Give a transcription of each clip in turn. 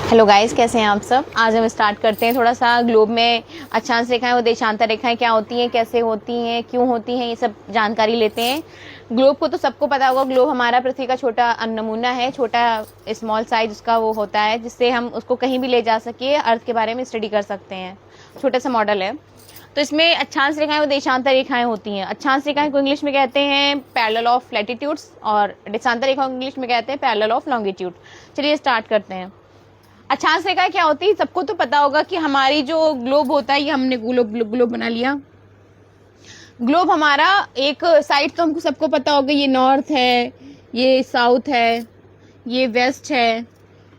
Hello guys, कैसे हैं आप सब। आज हम स्टार्ट करते हैं थोड़ा सा ग्लोब में अक्षांश रेखाएं और देशांतर रेखाएं क्या होती हैं, कैसे होती हैं, क्यों होती हैं, ये सब जानकारी लेते हैं। ग्लोब को तो सबको पता होगा। ग्लोब हमारा पृथ्वी का छोटा नमूना है, छोटा स्मॉल साइज उसका वो होता है, जिससे हम उसको कहीं भी ले जा सके, अर्थ के बारे में स्टडी कर सकते हैं। छोटा सा मॉडल है। तो इसमें अक्षांश रेखाएं और देशांतर रेखाएं होती हैं। अक्षांश रेखाएं को इंग्लिश में कहते हैं पैरेलल ऑफ लैटिट्यूड्स और देशांतर रेखाओं को इंग्लिश में कहते हैं पैरेलल ऑफ लॉन्गिट्यूड। चलिए स्टार्ट करते हैं। अक्षांश रेखा क्या होती है, सबको तो पता होगा कि हमारी जो ग्लोब होता है, ये हमने ग्लोब बना लिया। ग्लोब हमारा एक साइड तो हमको सबको पता होगा, ये नॉर्थ है, ये साउथ है, ये वेस्ट है,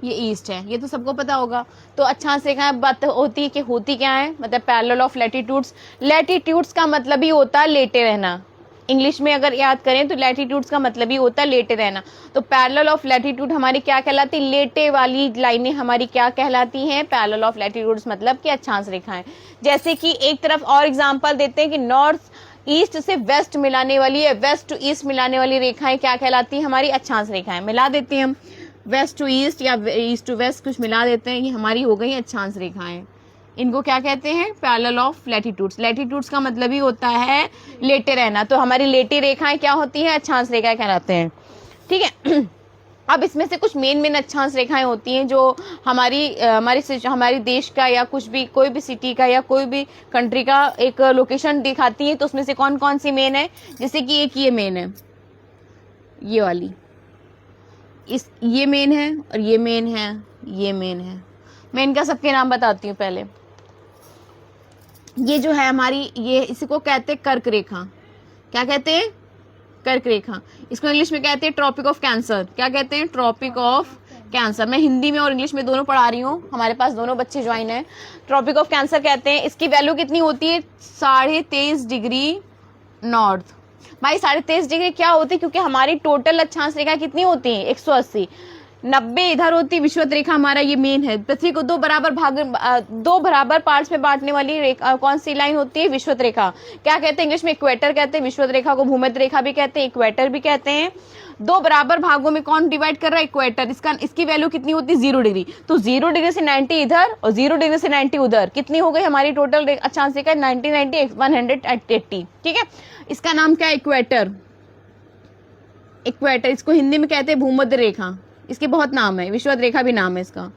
ये ईस्ट है, ये तो सबको पता होगा। तो अक्षांश रेखा बात होती है कि होती क्या है, मतलब पैरेलल ऑफ लैटिट्यूड्स। लैटिट्यूड्स का मतलब ही होता है लेटे रहना। इंग्लिश में अगर याद करें तो लैटिट्यूड्स का मतलब ही होता है लेटे रहना। तो पैरेलल ऑफ लैटिट्यूड हमारी क्या कहलाती है, लेटे वाली लाइनें हमारी क्या कहलाती हैं, पैरेलल ऑफ लैटिट्यूड्स मतलब कि अक्षांश रेखाएं। जैसे कि एक तरफ और एग्जांपल देते हैं कि नॉर्थ ईस्ट से वेस्ट मिलाने वाली है, वेस्ट टू ईस्ट मिलाने वाली रेखाएं क्या कहलाती हैं, हमारी अक्षांश रेखाएं। मिला देते हैं हम वेस्ट टू ईस्ट या ईस्ट टू वेस्ट, कुछ मिला देते हैं, ये हमारी हो गई अक्षांश रेखाएं। इनको क्या कहते हैं, पैरेलल ऑफ लैटिट्यूड्स। लैटिट्यूड्स का मतलब ही होता है लेटे रहना। तो हमारी लेटी रेखाएं क्या होती हैं, अक्षांश रेखाएं कहलाते हैं। ठीक है। अब इसमें से कुछ मेन अक्षांश रेखाएं होती हैं जो हमारी देश का या कुछ भी कोई भी सिटी का या कोई भी कंट्री का एक लोकेशन दिखाती है। तो उसमें से कौन कौन सी मेन है, जैसे कि एक ये मेन है, ये वाली, ये मेन है और ये मेन है, ये मेन है। मेन का सबके नाम बताती हूँ पहले। ये जो है हमारी, ये इसको कहते हैं कर्क रेखा। क्या कहते हैं, कर्क रेखा। इसको इंग्लिश में कहते हैं ट्रॉपिक ऑफ कैंसर। क्या कहते हैं, ट्रॉपिक ऑफ कैंसर। मैं हिंदी में और इंग्लिश में दोनों पढ़ा रही हूँ, हमारे पास दोनों बच्चे ज्वाइन है। ट्रॉपिक ऑफ कैंसर कहते हैं। इसकी वैल्यू कितनी होती है, 23.5 डिग्री नॉर्थ। भाई 23.5 डिग्री क्या होती है, क्योंकि हमारी टोटल अक्षांश रेखा कितनी होती है, 180। 90 इधर होती है विषुवत रेखा। हमारा ये मेन है। पृथ्वी को दो बराबर पार्ट्स में बांटने वाली रेखा कौन सी लाइन होती है, विषुवत रेखा। क्या कहते हैं इंग्लिश में, इक्वेटर कहते हैं। विषुवत रेखा को भूमध्य रेखा भी कहते हैं, इक्वेटर भी कहते हैं। दो बराबर भागों में कौन डिवाइड कर रहा है, इक्वेटर। इसकी वैल्यू कितनी होती है, 0 डिग्री। तो 0 डिग्री से 90 इधर और 0 डिग्री से 90 उधर, कितनी हो गई हमारी टोटल अक्षांश रेखा, 90 90 180। ठीक है। इसका नाम क्या है, इक्वेटर। इक्वेटर, इसको हिंदी में कहते हैं भूमध्य रेखा। इसके बहुत नाम है, विषुवत रेखा भी नाम है इसका।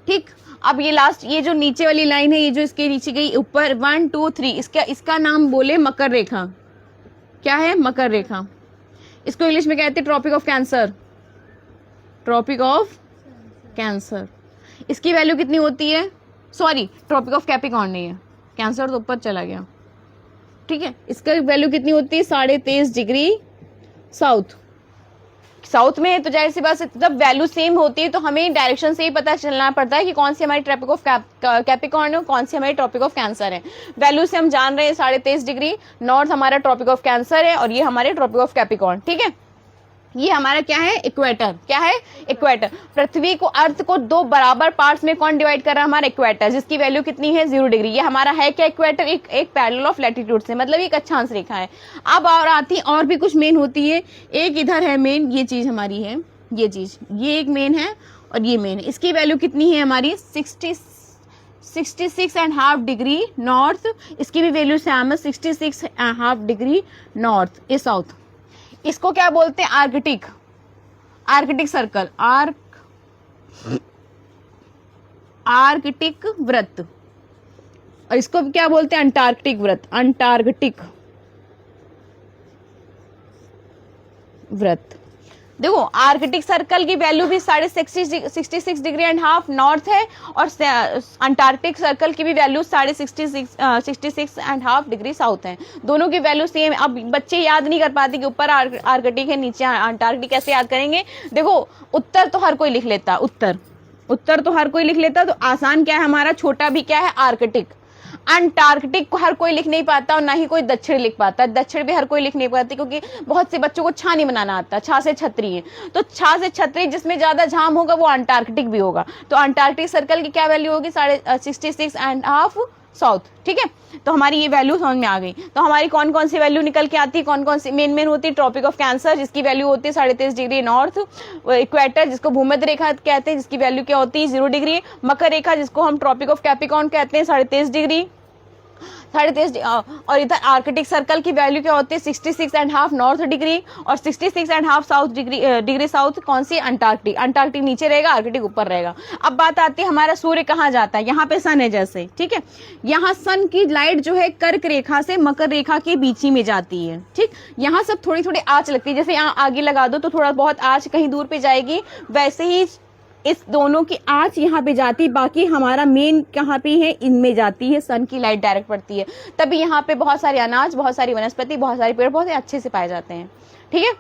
ठीक। अब ये लास्ट, ये जो नीचे वाली लाइन है, ये जो इसके नीचे गई ऊपर 1 2 3, इसका नाम बोले मकर रेखा। क्या है, मकर रेखा। इसको इंग्लिश में कहते हैं tropic of cancer. Tropic of cancer. इसकी वैल्यू कितनी होती है, सॉरी ट्रॉपिक ऑफ कैप्रिकॉर्न नहीं है, कैंसर तो ऊपर चला गया। ठीक है। इसका वैल्यू कितनी होती है, 23.5 डिग्री साउथ में है। तो जाहिर सी बात है, जब वैल्यू सेम होती है तो हमें डायरेक्शन से ही पता चलना पड़ता है कि कौन सी हमारी ट्रॉपिक ऑफ कैप्रिकॉर्न है और कौन सी हमारी ट्रॉपिक ऑफ कैंसर है। वैल्यू से हम जान रहे हैं 23.5 डिग्री नॉर्थ हमारा ट्रॉपिक ऑफ कैंसर है और ये हमारे ट्रॉपिक ऑफ कैप्रिकॉर्न। ठीक है। ये हमारा क्या है, इक्वेटर। क्या है, इक्वेटर। पृथ्वी को, अर्थ को दो बराबर पार्ट्स में कौन डिवाइड कर रहा है, हमारा इक्वेटर, जिसकी वैल्यू कितनी है, 0 डिग्री। ये हमारा है क्या, इक्वेटर, एक पैरेलल ऑफ लैटिट्यूड से, मतलब एक अक्षांश रेखा है। अब और आती और भी कुछ मेन होती है। एक इधर है मेन, ये चीज हमारी है, ये चीज, ये एक मेन है और ये मेन है। इसकी वैल्यू कितनी है हमारी, 66.5 डिग्री नॉर्थ। इसकी भी वैल्यू सेम है, 66.5 डिग्री नॉर्थ, ये साउथ। इसको क्या बोलते हैं, आर्कटिक, आर्कटिक सर्कल, आर्कटिक वृत्त। और इसको क्या बोलते हैं, अंटार्कटिक वृत्त, अंटार्कटिक वृत्त। देखो आर्कटिक सर्कल की वैल्यू भी 66 डिग्री एंड हाफ नॉर्थ है और अंटार्कटिक सर्कल की भी value 66 and half degree south है। दोनों की वैल्यू सेम है। अब बच्चे याद नहीं कर पाते कि ऊपर आर्कटिक है नीचे अंटार्कटिक, कैसे याद करेंगे। देखो उत्तर तो हर कोई लिख लेता, उत्तर तो हर कोई लिख लेता, तो आसान क्या है हमारा, छोटा भी क्या है, आर्कटिक। अंटार्कटिक को हर कोई लिख नहीं पाता और ना ही कोई दक्षिण लिख पाता। दक्षिण भी हर कोई लिख नहीं पाता क्योंकि बहुत से बच्चों को छा नहीं बनाना आता, छा से छतरी है। तो छा से छतरी जिसमें ज्यादा झाम होगा वो अंटार्कटिक भी होगा। तो अंटार्कटिक सर्कल की क्या वैल्यू होगी, 66.5 साउथ, ठीक है। तो हमारी ये वैल्यू समझ में आ गई। तो हमारी कौन कौन सी वैल्यू निकल के आती है, कौन कौन सी मेन होती है, ट्रॉपिक ऑफ कैंसर जिसकी वैल्यू होती है 23.5 डिग्री नॉर्थ, इक्वेटर जिसको भूमध्य रेखा कहते हैं जिसकी वैल्यू क्या होती है 0 डिग्री, मकर रेखा जिसको हम ट्रॉपिक ऑफ कैप्रिकॉर्न कहते हैं 23.5 डिग्री, 23.5, और इधर आर्कटिक सर्कल की वैल्यू क्या होती है 66.5 नॉर्थ डिग्री और 66.5 साउथ डिग्री साउथ, कौन सी, अंटार्कटिक नीचे रहेगा, आर्कटिक ऊपर रहेगा। अब बात आती है हमारा सूर्य कहाँ जाता है, यहाँ पे सन है जैसे, ठीक है। यहाँ सन की लाइट जो है कर्क रेखा से मकर रेखा के बीच ही में जाती है, ठीक। यहाँ सब थोड़ी थोड़ी आँच लगती है, जैसे यहाँ आगे लगा दो तो थोड़ा बहुत आँच कहीं दूर पे जाएगी, वैसे ही इस दोनों की आंच यहाँ पे जाती, बाकी हमारा मेन कहाँ पे है, इनमें जाती है, सन की लाइट डायरेक्ट पड़ती है, तभी यहाँ पे बहुत सारे अनाज, बहुत सारी वनस्पति, बहुत सारे पेड़ पौधे अच्छे से पाए जाते हैं, ठीक है।